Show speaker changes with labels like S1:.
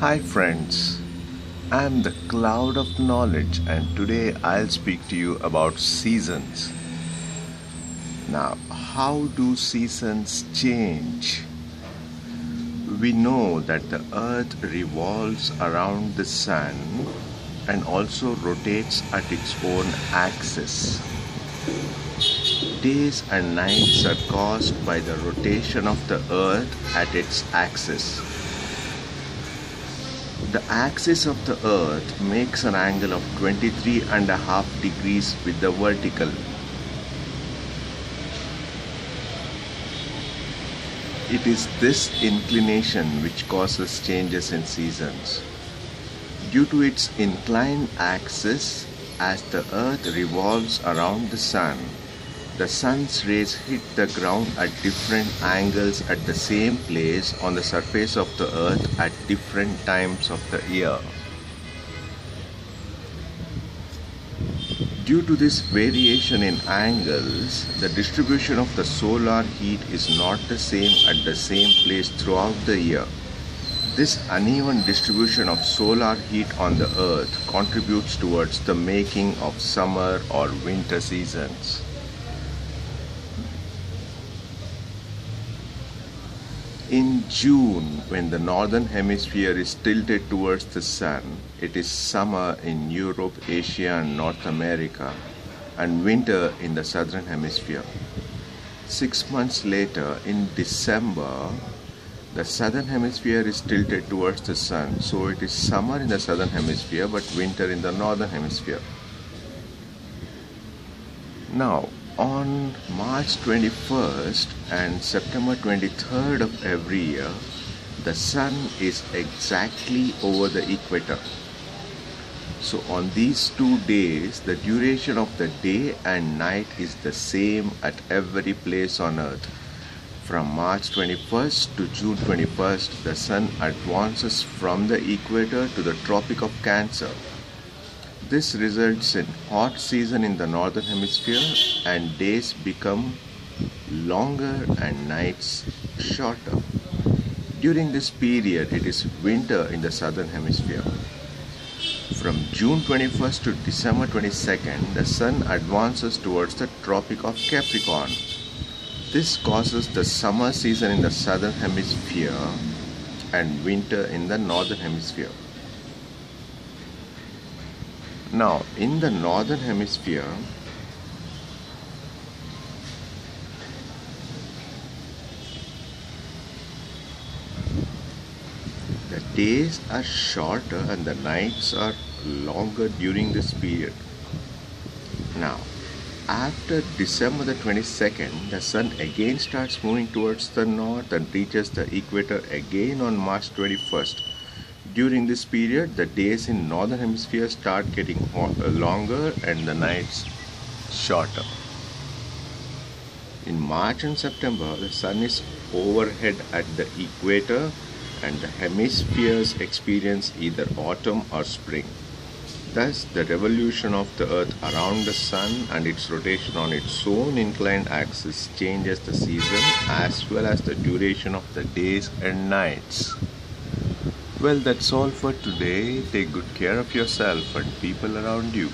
S1: Hi friends, I'm the cloud of knowledge and today I'll speak to you about seasons. Now, how do seasons change? We know that the earth revolves around the sun and also rotates at its own axis. Days and nights are caused by the rotation of the earth at its axis. The axis of the earth makes an angle of 23.5 degrees with the vertical. It is this inclination which causes changes in seasons. Due to its inclined axis, as the earth revolves around the sun's rays hit the ground at different angles at the same place on the surface of the earth at different times of the year. Due to this variation in angles, the distribution of the solar heat is not the same at the same place throughout the year. This uneven distribution of solar heat on the earth contributes towards the making of summer or winter seasons. In June, when the northern hemisphere is tilted towards the sun, it is summer in Europe, Asia and North America and winter in the southern hemisphere. 6 months later, in December, the southern hemisphere is tilted towards the sun, so it is summer in the southern hemisphere but winter in the northern hemisphere. Now, on March 21st and September 23rd of every year, the sun is exactly over the equator. So on these 2 days, the duration of the day and night is the same at every place on earth. From March 21st to June 21st, the sun advances from the equator to the Tropic of Cancer. This results in hot season in the northern hemisphere and days become longer and nights shorter. During this period, it is winter in the southern hemisphere. From June 21st to December 22nd, the sun advances towards the Tropic of Capricorn. This causes the summer season in the southern hemisphere and winter in the northern hemisphere. Now, in the northern hemisphere, the days are shorter and the nights are longer during this period. Now, after December the 22nd, the sun again starts moving towards the north and reaches the equator again on March 21st. During this period, the days in northern hemisphere start getting longer and the nights shorter. In March and September, the sun is overhead at the equator and the hemispheres experience either autumn or spring. Thus, the revolution of the earth around the sun and its rotation on its own inclined axis changes the season as well as the duration of the days and nights. Well, that's all for today. Take good care of yourself and people around you.